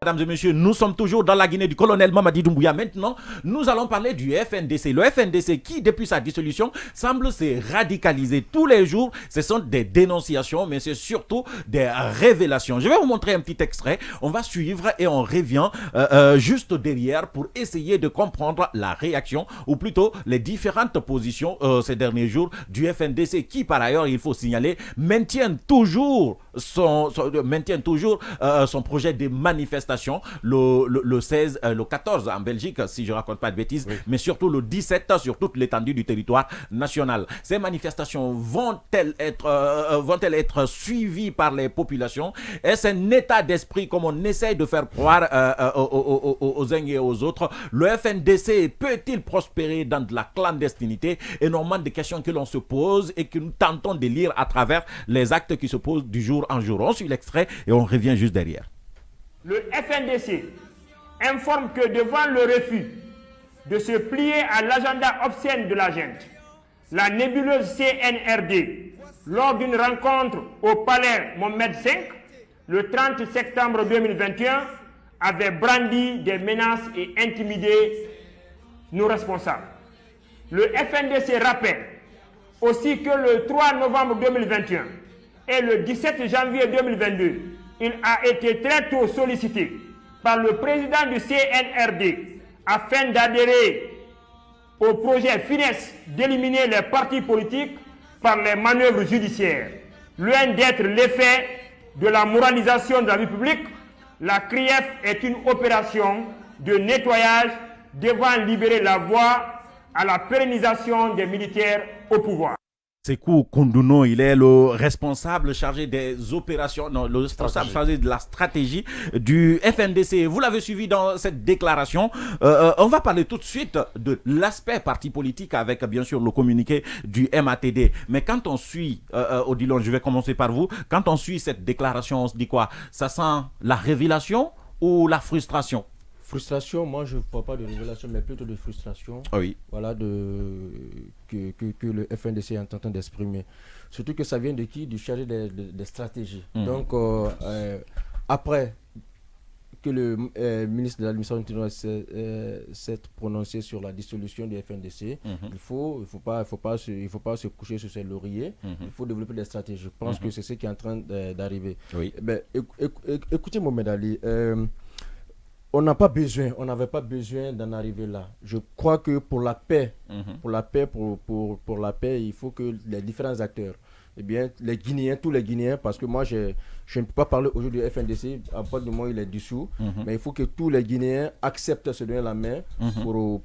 Mesdames et messieurs, nous sommes toujours dans la Guinée du colonel Mamadi Doumbouya. Maintenant, nous allons parler du FNDC. Le FNDC qui, depuis sa dissolution, semble se radicaliser tous les jours. Ce sont des dénonciations, mais c'est surtout des révélations. Je vais vous montrer un petit extrait. On va suivre et on revient juste derrière pour essayer de comprendre la réaction, ou plutôt les différentes positions ces derniers jours du FNDC qui, par ailleurs, il faut signaler, maintient toujours son projet de manifestation le 16, le 14 en Belgique, si je ne raconte pas de bêtises, oui. Mais surtout le 17 sur toute l'étendue du territoire national. Ces manifestations vont-elles être suivies par les populations? Est-ce un état d'esprit comme on essaye de faire croire aux uns et aux autres? Le FNDC peut-il prospérer dans de la clandestinité? Énormément de questions que l'on se pose et que nous tentons de lire à travers les actes qui se posent du jour en jour. On suit l'extrait et on revient juste derrière. Le FNDC informe que devant le refus de se plier à l'agenda obscène de la junte, la nébuleuse CNRD, lors d'une rencontre au palais Mohamed V, le 30 septembre 2021, avait brandi des menaces et intimidé nos responsables. Le FNDC rappelle aussi que le 3 novembre 2021 et le 17 janvier 2022, il a été très tôt sollicité par le président du CNRD afin d'adhérer au projet FINES d'éliminer les partis politiques par les manœuvres judiciaires. Loin d'être l'effet de la moralisation de la vie publique, la CRIEF est une opération de nettoyage devant libérer la voie à la pérennisation des militaires au pouvoir. Sékou Koundouno, il est le responsable chargé des opérations, non, le responsable chargé de la stratégie du FNDC. Vous l'avez suivi dans cette déclaration. On va parler tout de suite de l'aspect parti politique avec bien sûr le communiqué du MATD. Mais quand on suit, Odilon, je vais commencer par vous, quand on suit cette déclaration, on se dit quoi? Ça sent la révélation ou la frustration? Frustration, moi je ne vois pas de révélation, mais plutôt de frustration. Oh oui. Voilà, que le FNDC est en train d'exprimer. Surtout que ça vient de qui? Du chargé des stratégies. Donc, après que le ministre de l'administration s'est prononcé sur la dissolution du FNDC, il ne faut pas se coucher sur ses lauriers. Il faut développer des stratégies. Je pense que c'est ce qui est en train d'arriver. Oui. Écoutez, Mohamed Ali, on n'avait pas besoin d'en arriver là. Je crois que pour la paix, pour la paix, il faut que les différents acteurs, eh bien, les Guinéens, tous les Guinéens, parce que moi, je ne peux pas parler aujourd'hui du FNDC, à partir du moment où il est dissous, mais il faut que tous les Guinéens acceptent de se donner la main pour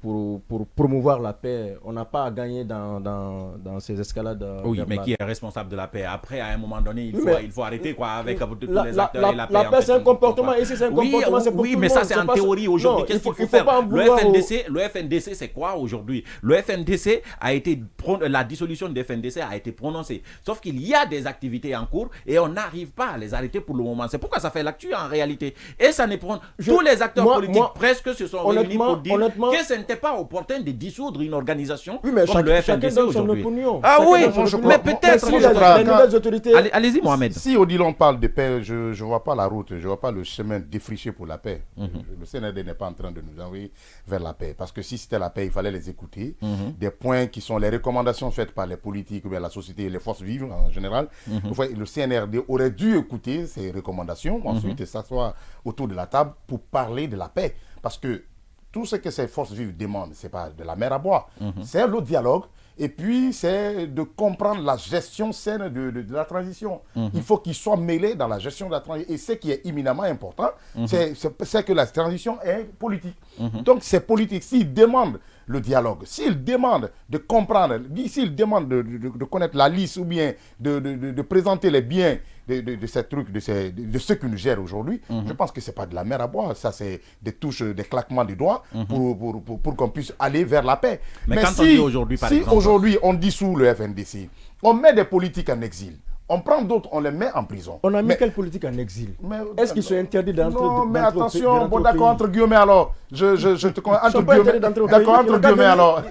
promouvoir la paix. On n'a pas à gagner dans ces escalades. Oui, mais qui est responsable de la paix? Après, à un moment donné, il faut arrêter quoi, avec tous les acteurs et la paix. La paix, c'est un comportement, et si c'est un comportement, c'est pour tout le monde. Oui, mais ça, c'est en théorie aujourd'hui. Qu'est-ce qu'il faut faire? Le FNDC, c'est quoi aujourd'hui? Le FNDC a été, la dissolution du FNDC a été prononcée. Sauf qu'il y a des activités en cours et on n'arrive pas à les arrêter pour le moment. C'est pourquoi ça fait l'actu en réalité. Et ça ne prend... Tous les acteurs politiques presque se sont réunis pour dire que ce n'était pas opportun de dissoudre une organisation comme le FNDC aujourd'hui. Ah oui, mais peut-être... Allez-y, Mohamed. Si Odilon parle de paix, je ne vois pas la route, je ne vois pas le chemin défriché pour la paix. Le CNRD n'est pas en train de nous envoyer vers la paix. Parce que si c'était la paix, il fallait les écouter. Des points qui sont les recommandations faites par les politiques, ou bien la société et les forces vives en général. Le CNRD aurait dû écouter ces recommandations, ensuite s'asseoir autour de la table pour parler de la paix. Parce que tout ce que ces forces vives demandent, ce n'est pas de la mer à boire, c'est le dialogue. Et puis, c'est de comprendre la gestion saine de la transition. Il faut qu'ils soient mêlés dans la gestion de la transition. Et ce qui est éminemment important, c'est que la transition est politique. Donc, c'est politique. S'ils demandent le dialogue, s'ils demandent de comprendre, s'ils demandent de connaître la liste ou bien de présenter les biens de ces trucs, de ceux qui nous gèrent aujourd'hui, je pense que ce n'est pas de la mer à boire. Ça, c'est des touches, des claquements du doigt pour qu'on puisse aller vers la paix. Mais quand on dit aujourd'hui, par exemple... Aujourd'hui, on dissout le FNDC, on met des politiques en exil. On prend d'autres, on les met en prison. On a mis quelle politique en exil? Est-ce qu'ils sont interdits d'entrer? Non, mais attention, bon, d'accord, entre guillemets alors. Je te comprends. Entre guillemets, d'accord, entre guillemets alors.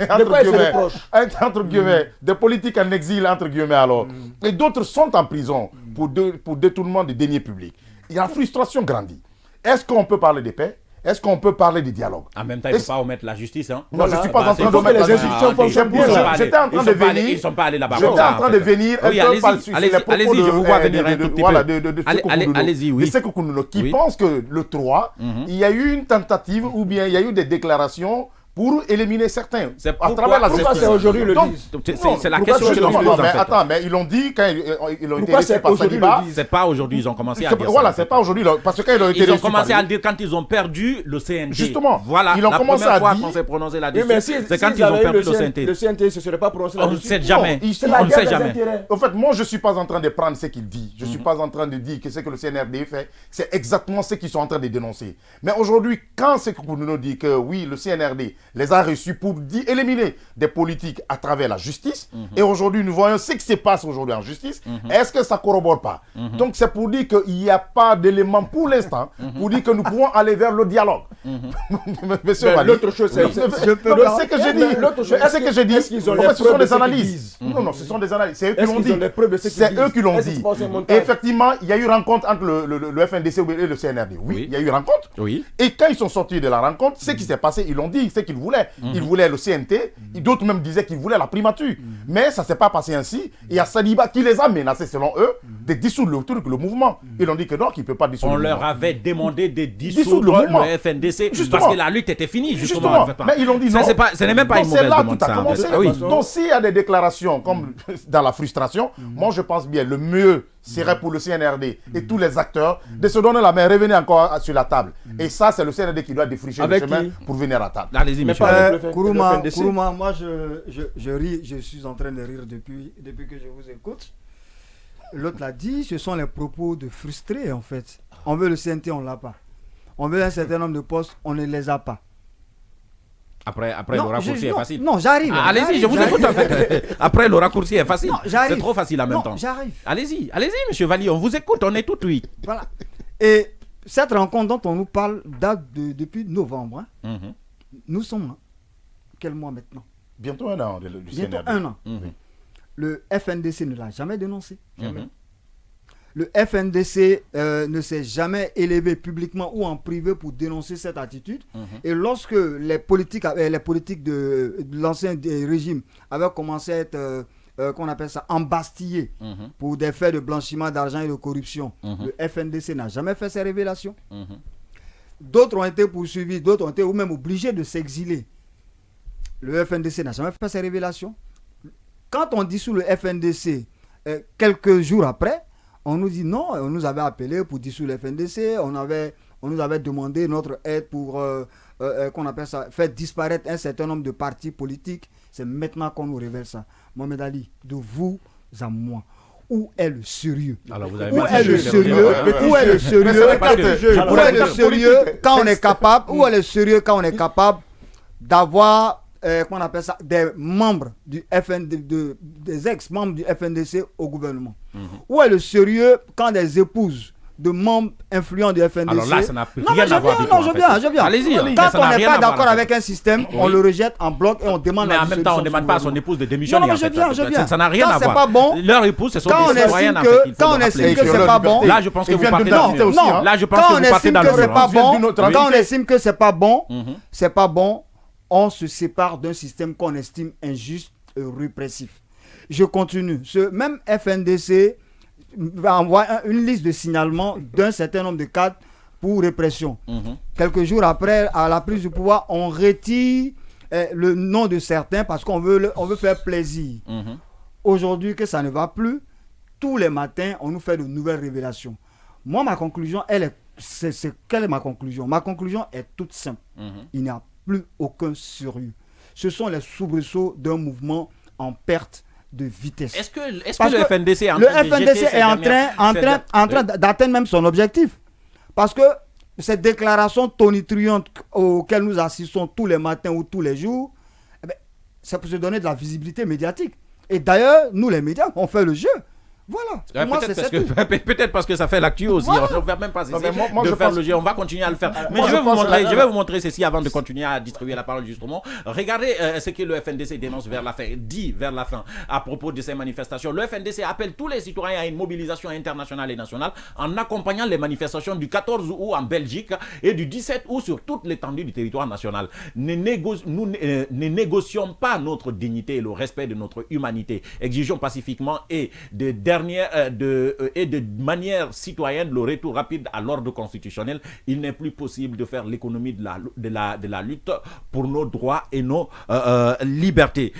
Entre guillemets, des politiques en exil, entre guillemets alors. Et d'autres sont en prison pour détournement des deniers publics. Et la frustration grandit. Est-ce qu'on peut parler de paix? Est-ce qu'on peut parler de dialogue? En même temps, il ne faut pas omettre la justice. Hein. Non, je ne suis pas en train de mettre les institutions fonctionnent bien. J'étais en train de venir. Ils ne sont pas allés là-bas. J'étais en train de venir. Oui, allez-y, je vous vois venir un tout petit peu. Allez-y, oui. De Sékou Kounono, qui pense que le 3, il y a eu une tentative ou bien il y a eu des déclarations pour éliminer certains. C'est à travers la pourquoi c'est aujourd'hui le 10? C'est la question que l'on pose, en fait. Attends, mais ils l'ont dit quand ils ont été Pourquoi laissés c'est par aujourd'hui Saliba. C'est pas aujourd'hui, ils ont commencé à dire ça. Voilà, c'est pas aujourd'hui. Parce que quand ils ont été Ils ont reçus commencé par à le dire quand ils ont perdu le CNT. Justement. Voilà, Ils ont la commencé première à fois dire- qu'on s'est prononcé Oui, là-dessus, mais c'est quand ils ont perdu le CNT. Le CNT ne se serait pas prononcé On ne là-dessus. sait jamais. Non, On ne sait jamais. En fait, moi, je ne suis pas en train de prendre ce qu'il dit. Je ne suis pas en train de dire que ce que le CNRD fait, c'est exactement ce qu'ils sont en train de dénoncer. Mais aujourd'hui, quand Sékou Kounono dit que oui, le CNRD les a reçus pour éliminer des politiques à travers la justice, et aujourd'hui, nous voyons ce qui se passe aujourd'hui en justice, est-ce que ça ne corrobore pas? Donc, c'est pour dire qu'il n'y a pas d'élément pour l'instant pour dire que nous pouvons aller vers le dialogue. Monsieur Wali, L'autre chose, c'est... ce que j'ai dit. L'autre chose, C'est ce que j'ai dit. est-ce qu'ils ont En les fait, ce sont preuves de des ce qu'ils analyses. disent? Non, ce sont des analyses. C'est eux qui Est-ce l'ont qu'ils dit. ont les preuves de ce qu'ils C'est disent? eux qui l'ont Est-ce que dit. c'est pas un Et montage? effectivement, il y a eu rencontre entre le FNDC et le CNRD. Oui, il y a eu rencontre. Oui. Et quand ils sont sortis de la rencontre, ce qui s'est passé, ils l'ont dit, c'est qu'ils voulaient. Ils voulaient le CNT. D'autres même disaient qu'ils voulaient la primature. Mais ça ne s'est pas passé ainsi. Il y a Saliba qui les a menacés, selon eux, de dissoudre le mouvement. Ils ont dit que non, qu'il ne peut pas dissoudre On le leur mouvement. avait demandé de Dissoudre dissoudre le mouvement. le FNDC Justement. parce que la lutte était finie. Justement, mais ils ont dit non. Ce n'est même pas Donc une c'est mauvaise là demande. tout a Ça, en commencé. fait. Ah oui. Donc s'il y a des déclarations comme dans la frustration, moi je pense bien le mieux serait pour le CNRD et tous les acteurs de se donner la main, revenir encore sur la table. Et ça, c'est le CNRD qui doit défricher Avec le chemin qui? pour venir à table. Allez-y, Mais monsieur. pas avec le Kourouma, FNDC. moi je ris, je suis en train de rire depuis que je vous écoute. L'autre l'a dit, ce sont les propos de frustrés en fait. On veut le CNT, on ne l'a pas. On veut un certain nombre de postes, on ne les a pas. Après le raccourci est facile. Non, j'arrive. Allez-y, je vous écoute en fait. Après, le raccourci est facile. Non, j'arrive. C'est trop facile en même Non, temps. j'arrive. Allez-y, monsieur Valli, on vous écoute, on est tout oui. Voilà. Et cette rencontre dont on nous parle date depuis novembre. Hein. Nous sommes quel mois maintenant? Bientôt un an du Bientôt CNRD. un an. Le FNDC ne l'a jamais dénoncé. Le FNDC ne s'est jamais élevé publiquement ou en privé pour dénoncer cette attitude. Et lorsque les politiques de l'ancien régime avaient commencé à être, qu'on appelle ça, embastillés pour des faits de blanchiment d'argent et de corruption, le FNDC n'a jamais fait ces révélations. D'autres ont été poursuivis, d'autres ont été ou même obligés de s'exiler. Le FNDC n'a jamais fait ces révélations. Quand on dissout le FNDC, quelques jours après, on nous dit non, on nous avait appelé pour dissoudre le FNDC, on nous avait demandé notre aide pour qu'on appelle ça, faire disparaître un certain nombre de partis politiques. C'est maintenant qu'on nous révèle ça. Mohamed Ali, de vous à moi, où est le sérieux? Alors, vous avez Où mal est le fait. sérieux? Où est le sérieux? Où est le sérieux quand on est capable? Où est le sérieux quand on est capable d'avoir qu'on appelle ça, des membres du des ex-membres du FNDC au gouvernement? Où est le sérieux quand des épouses de membres influents du FNDC... Alors là, ça n'a Non, rien mais à voir du tout, non, en je fait. viens. Allez-y, mais Quand ça on n'a n'est rien pas à voir, d'accord en fait. avec un système, on le rejette en bloc et on demande Mais la en même temps, on ne demande pas à son épouse de démissionner. Non, mais en fait. je viens. Ça n'a rien Quand à c'est voir. pas bon, Leur épouse, ce sont quand on des citoyens, en estime fait. Il faut quand on le estime rappeler. que c'est pas bon... Là, je pense que Ils vous viennent partez de dans le l'identité mur. aussi, hein. Là, je pense Quand que on vous partez estime dans que le c'est mur. pas hein. bon, Oui. quand on estime que c'est pas bon, on se sépare d'un système qu'on estime injuste et répressif. Je continue. Ce même FNDC va envoyer une liste de signalements d'un certain nombre de cadres pour répression. Quelques jours après, à la prise du pouvoir, on retire le nom de certains parce qu'on veut faire plaisir. Aujourd'hui, que ça ne va plus, tous les matins, on nous fait de nouvelles révélations. Moi, ma conclusion, quelle est ma conclusion? Ma conclusion est toute simple. Il n'y a plus aucun sérieux. Ce sont les soubresauts d'un mouvement en perte de vitesse. Est-ce que Parce le que FNDC est en le train de FNDC jeter est en train d'atteindre même son objectif. Parce que cette déclaration tonitruante auxquelles nous assistons tous les matins ou tous les jours, c'est pour se donner de la visibilité médiatique. Et d'ailleurs, nous les médias, on fait le jeu. Voilà. Pour moi, c'est ça. Peut-être parce que ça fait l'actu aussi. Voilà. On ne va même pas cesser moi, de je faire pense... le jeu. On va continuer à le faire. Mais moi, je vais vous pense... montrer ceci avant de continuer à distribuer la parole justement. Regardez ce que le FNDC dénonce vers la fin, dit vers la fin à propos de ces manifestations. Le FNDC appelle tous les citoyens à une mobilisation internationale et nationale en accompagnant les manifestations du 14 août en Belgique et du 17 août sur toute l'étendue du territoire national. Nous ne négocions pas notre dignité et le respect de notre humanité. Exigeons pacifiquement et de manière citoyenne le retour rapide à l'ordre constitutionnel. Il n'est plus possible de faire l'économie de la lutte pour nos droits et nos libertés.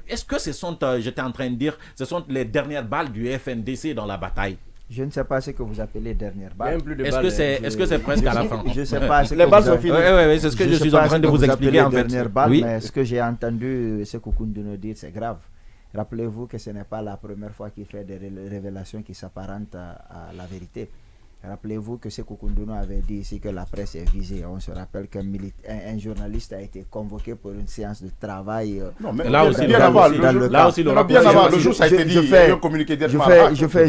Est-ce que ce sont, j'étais en train de dire, ce sont les dernières balles du FNDC dans la bataille? Je ne sais pas ce que vous appelez dernière balle. Est-ce que c'est presque à la fin? Je ne sais pas. Les balles sont finies. Oui, c'est ce que je suis en train de vous expliquer en fait. Dernière balle, Oui. mais ce que j'ai entendu ce Koukoundouno dire, c'est grave. Rappelez-vous que ce n'est pas la première fois qu'il fait des révélations qui s'apparentent à la vérité. Rappelez-vous que ce Koukoundouno avait dit ici que la presse est visée. On se rappelle qu'un journaliste a été convoqué pour une séance de travail. Non, mais là aussi, le jour, ça a été dit, il y a eu un communiqué je fais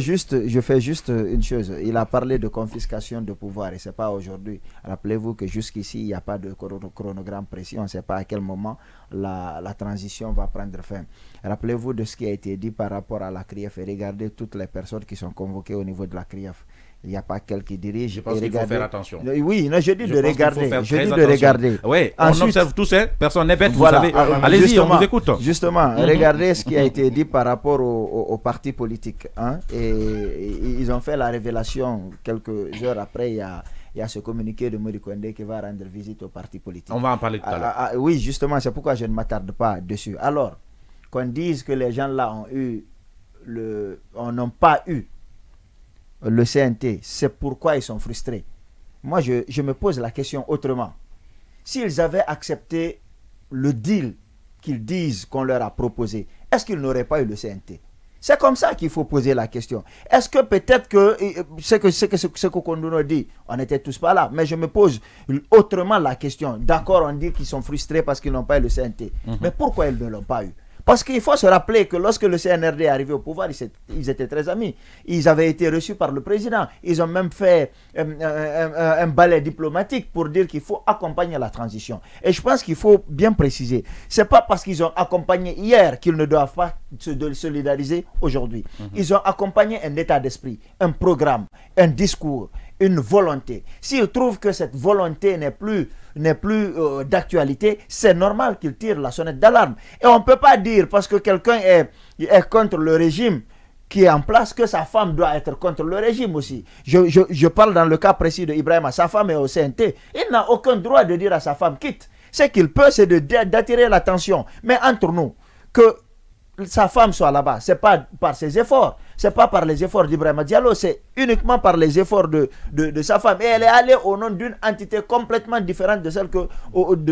juste une chose. Il a parlé de confiscation de pouvoir et ce n'est pas aujourd'hui. Rappelez-vous que jusqu'ici, il n'y a pas de chronogramme précis. On ne sait pas à quel moment la transition va prendre fin. Rappelez-vous de ce qui a été dit par rapport à la CRIEF et regardez toutes les personnes qui sont convoquées au niveau de la CRIEF. Il n'y a pas quelqu'un qui dirige. Je pense qu'il faut faire attention. Oui, non, je dis de regarder. Je dis de regarder. Oui, on observe tous, personne n'est bête, voilà, vous savez. Allez-y, on vous écoute. Justement, regardez ce qui a été dit par rapport aux partis politiques. Hein, et ils ont fait la révélation quelques heures après. Il y a ce communiqué de Modi Kondé qui va rendre visite aux partis politiques. On va en parler tout à l'heure. Oui, justement, c'est pourquoi je ne m'attarde pas dessus. Alors, qu'on dise que les gens là n'ont pas eu le CNT, c'est pourquoi ils sont frustrés. Moi, je me pose la question autrement. S'ils avaient accepté le deal qu'ils disent qu'on leur a proposé, est-ce qu'ils n'auraient pas eu le CNT? C'est comme ça qu'il faut poser la question. Est-ce que peut-être que ce que Koukoundouno dit, on n'était tous pas là, mais je me pose autrement la question. D'accord, on dit qu'ils sont frustrés parce qu'ils n'ont pas eu le CNT. Mais pourquoi ils ne l'ont pas eu? Parce qu'il faut se rappeler que lorsque le CNRD est arrivé au pouvoir, ils étaient très amis. Ils avaient été reçus par le président. Ils ont même fait un balai diplomatique pour dire qu'il faut accompagner la transition. Et je pense qu'il faut bien préciser. Ce n'est pas parce qu'ils ont accompagné hier qu'ils ne doivent pas se solidariser aujourd'hui. Ils ont accompagné un état d'esprit, un programme, un discours, une volonté. S'ils trouvent que cette volonté n'est plus d'actualité, c'est normal qu'ils tirent la sonnette d'alarme. Et on ne peut pas dire parce que quelqu'un est contre le régime qui est en place que sa femme doit être contre le régime aussi. Je parle dans le cas précis de Ibrahima. Sa femme est au CNT. Il n'a aucun droit de dire à sa femme quitte. Ce qu'il peut, c'est d'attirer l'attention. Mais entre nous, que sa femme soit là-bas, c'est pas par ses efforts, c'est pas par les efforts d'Ibrahima Diallo, c'est uniquement par les efforts de sa femme. Et elle est allée au nom d'une entité complètement différente de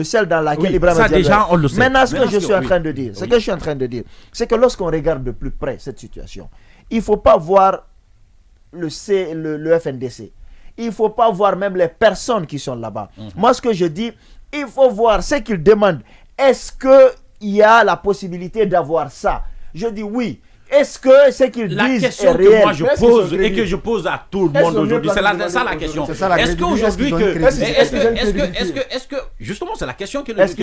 celle dans laquelle Ibrahima Diallo déjà, on le sait. Maintenant, ce que je suis en train de dire, c'est que lorsqu'on regarde de plus près cette situation, il ne faut pas voir le FNDC. Il ne faut pas voir même les personnes qui sont là-bas. Moi, ce que je dis, il faut voir ce qu'ils demandent. Est-ce qu'il y a la possibilité d'avoir ça? Je dis oui. Est-ce que ce qu'ils disent est réel? La question que moi je pose et que je pose à tout le monde aujourd'hui, c'est ça la question. Est-ce qu'aujourd'hui justement c'est la question que est-ce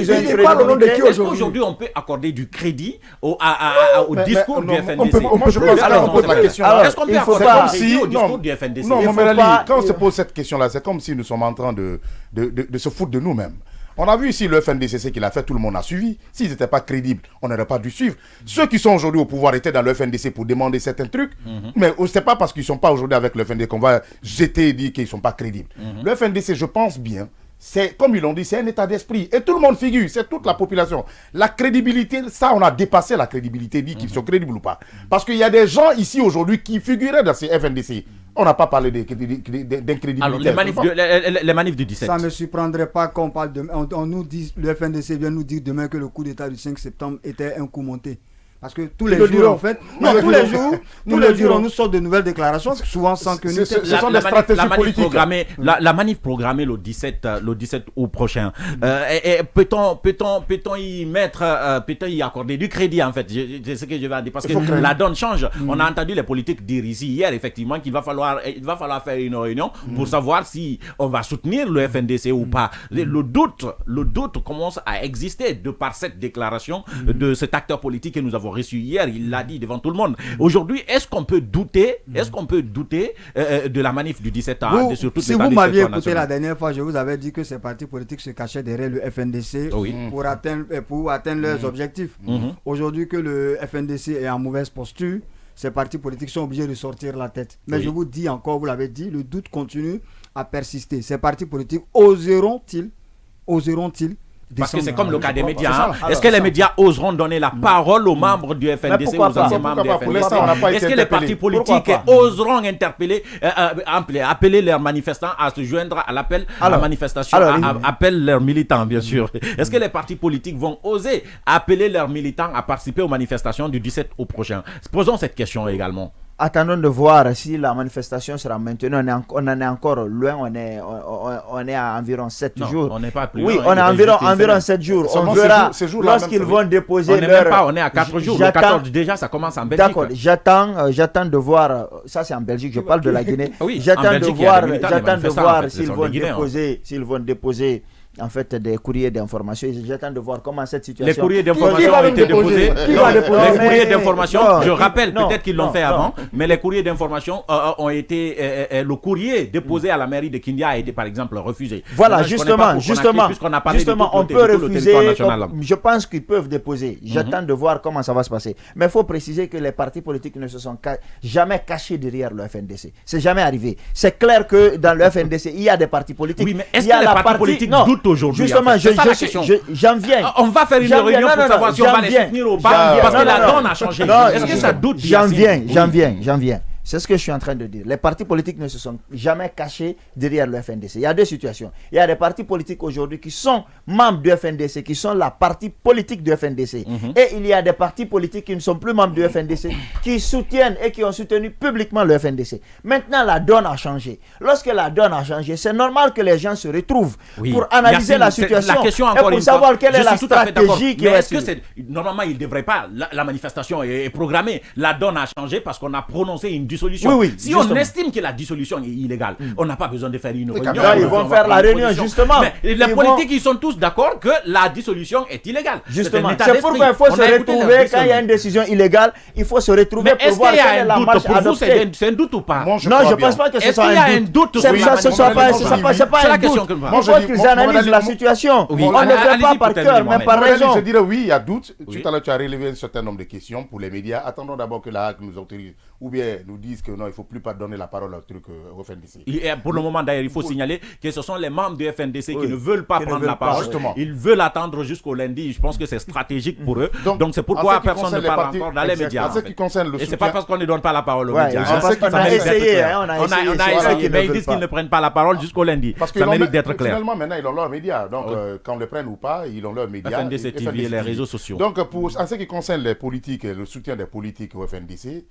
qu'aujourd'hui on peut accorder du crédit au discours du FNDC? Moi je pense qu'on pose la question. Est-ce qu'on peut accorder du crédit au discours du FNDC? Non, quand on se pose cette question-là, c'est comme si nous sommes en train de se foutre de nous-mêmes. On a vu ici le FNDC qu'il a fait, tout le monde a suivi. S'ils n'étaient pas crédibles, on n'aurait pas dû suivre. Ceux qui sont aujourd'hui au pouvoir étaient dans le FNDC pour demander certains trucs, mais ce n'est pas parce qu'ils ne sont pas aujourd'hui avec le FNDC qu'on va jeter et dire qu'ils ne sont pas crédibles. Le FNDC, je pense bien, c'est, comme ils l'ont dit, c'est un état d'esprit. Et tout le monde figure, c'est toute la population. La crédibilité, ça, on a dépassé la crédibilité, dit qu'ils sont crédibles ou pas. Parce qu'il y a des gens ici aujourd'hui qui figuraient dans ces FNDC. On n'a pas parlé d'incrédibilité. Alors, les manifs du 17. Ça ne me surprendrait pas qu'on parle de... On nous dit, le FNDC vient nous dire demain que le coup d'État du 5 septembre était un coup monté. Parce que tous les jours, en fait, tous les jours, on nous sort de nouvelles déclarations, souvent sans que nous... Ce sont des stratégies politiques. La manif programmée le 17 août prochain. Et peut-on y mettre, peut-on y accorder du crédit, en fait? C'est ce que je vais dire, parce que la donne change. On a entendu les politiques dire ici hier, effectivement, qu'il va falloir faire une réunion pour savoir si on va soutenir le FNDC ou pas. Le doute commence à exister de par cette déclaration de cet acteur politique que nous avons reçu hier. Il l'a dit devant tout le monde. Aujourd'hui, est-ce qu'on peut douter de la manif du 17 ans? Si vous m'aviez écouté la dernière fois, je vous avais dit que ces partis politiques se cachaient derrière le FNDC pour atteindre leurs objectifs. Aujourd'hui que le FNDC est en mauvaise posture, ces partis politiques sont obligés de sortir la tête. Mais je vous dis encore, vous l'avez dit, le doute continue à persister. Ces partis politiques oseront-ils parce que c'est comme le cas des médias. Est-ce que les médias oseront donner la parole aux membres du FNDC, aux anciens membres du FNDC? Est-ce que les partis politiques oseront interpeller, appeler leurs manifestants à se joindre à l'appel à la manifestation, appellent leurs militants, bien sûr? Est-ce que les partis politiques vont oser appeler leurs militants à participer aux manifestations du 17 au prochain? Posons cette question également. Attendons de voir si la manifestation sera maintenue. On en est encore loin. On est à environ 7 jours. On n'est pas plus loin. Oui, on est environ 7 jours. On verra lorsqu'ils vont déposer on est à 4 jours. Le 14 déjà, ça commence en Belgique. D'accord. J'attends de voir. Ça, c'est en Belgique. Je parle de la Guinée. J'attends de voir s'ils vont déposer en fait des courriers d'information. J'attends de voir comment cette situation... Les courriers d'information ont été déposés. Les courriers d'information, je rappelle, peut-être qu'ils l'ont fait avant, mais les courriers d'information ont été... le courrier déposé à la mairie de Kindia a été par exemple refusé. Voilà, justement, on peut refuser. Je pense qu'ils peuvent déposer. J'attends de voir comment ça va se passer. Mais il faut préciser que les partis politiques ne se sont jamais cachés derrière le FNDC. C'est jamais arrivé. C'est clair que dans le FNDC, il y a des partis politiques. Oui, mais est-ce que les partis politiques doutent aujourd'hui? Justement, j'en viens. On va faire une réunion pour savoir si on va les soutenir ou pas, parce que la donne a changé. Est-ce que ça doute? J'en viens. C'est ce que je suis en train de dire. Les partis politiques ne se sont jamais cachés derrière le FNDC. Il y a deux situations. Il y a des partis politiques aujourd'hui qui sont membres du FNDC, qui sont la partie politique du FNDC. Et il y a des partis politiques qui ne sont plus membres du FNDC, qui soutiennent et qui ont soutenu publiquement le FNDC. Maintenant, la donne a changé. Lorsque la donne a changé, c'est normal que les gens se retrouvent pour analyser la situation et pour savoir quelle est la stratégie qui est suivie. Normalement, il ne devrait pas. La manifestation est programmée. La donne a changé parce qu'on a prononcé une dissolution. Si justement, on estime que la dissolution est illégale, on n'a pas besoin de faire une réunion. Ils vont faire la réunion, justement. Mais les politiques, ils sont tous d'accord que la dissolution est illégale. Justement, c'est pourquoi il faut se retrouver quand il y a une décision illégale. Il faut se retrouver pour voir quelle est la marche adoptée. C'est un doute ou pas? Non, je ne pense pas que ce soit un doute. C'est pas un doute. Il faut qu'ils analysent la situation. On ne fait pas par cœur, mais par raison. Je dirais oui, il y a doute. Tout à l'heure, tu as relevé un certain nombre de questions pour les médias. Attendons d'abord que la HAC nous autorise ou bien nous disent que non, il ne faut plus pas donner la parole au FNDC. Et pour le moment, d'ailleurs, il faut signaler que ce sont les membres du FNDC qui ne veulent pas prendre la parole. Ils veulent attendre jusqu'au lundi. Je pense que c'est stratégique pour eux. Donc c'est pourquoi personne ne parle encore dans les médias. Et c'est pas parce qu'on ne donne pas la parole aux médias. On a essayé. Mais ils disent qu'ils ne prennent pas la parole jusqu'au lundi. Ça mérite d'être clair. Finalement, maintenant, ils ont leurs médias. Donc, quand on le prenne ou pas, ils ont leurs médias. FNDC TV et les réseaux sociaux. Donc, en ce qui concerne les politiques, le soutien des politiques au FNDC,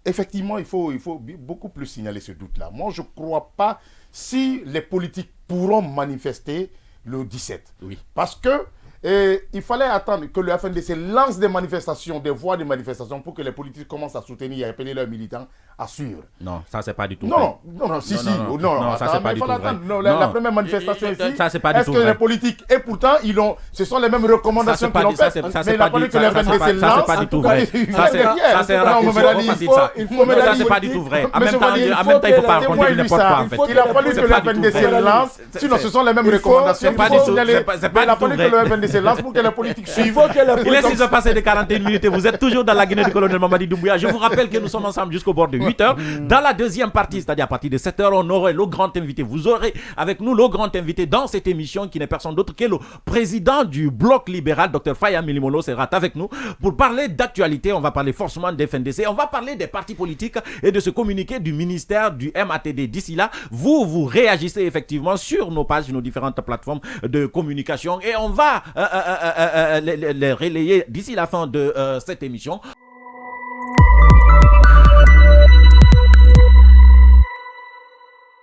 effectivement, il faut beaucoup plus signaler ce doute-là. Moi, je ne crois pas si les politiques pourront manifester le 17. Parce que il fallait attendre que le FNDC lance des manifestations, des voies de manifestation pour que les politiques commencent à soutenir et à appeler leurs militants à suivre. Non, ça c'est pas du tout vrai. Non, ça c'est pas du tout vrai. La première manifestation ici, ça c'est pas du tout vrai. Est-ce que les politiques, et pourtant, ce sont les mêmes recommandations qu'ils ont faites. Mais il a fallu que le FNDC lance. Ça c'est pas du tout vrai. Ça c'est un raccourci trop facile ça. Ça c'est pas du tout vrai. En même temps, il faut pas raconter n'importe quoi en fait. Il a fallu que le FNDC lance, sinon ce sont les mêmes recommandations. C'est pas du tout vrai. C'est lance pour que la politique suive. Il est 6 h passé de 41 minutes. Vous êtes toujours dans la Guinée du colonel Mamadi Doumbouya. Je vous rappelle que nous sommes ensemble jusqu'au bord de 8 h. Dans la deuxième partie, c'est-à-dire à partir de 7 h, on aurait le grand invité. Vous aurez avec nous le grand invité dans cette émission qui n'est personne d'autre que le président du bloc libéral, Dr Faya Milimono, sera avec nous pour parler d'actualité. On va parler forcément des FNDC. On va parler des partis politiques et de ce communiqué du ministère du MATD. D'ici là, vous réagissez effectivement sur nos pages, nos différentes plateformes de communication et on va les relayer d'ici la fin de cette émission.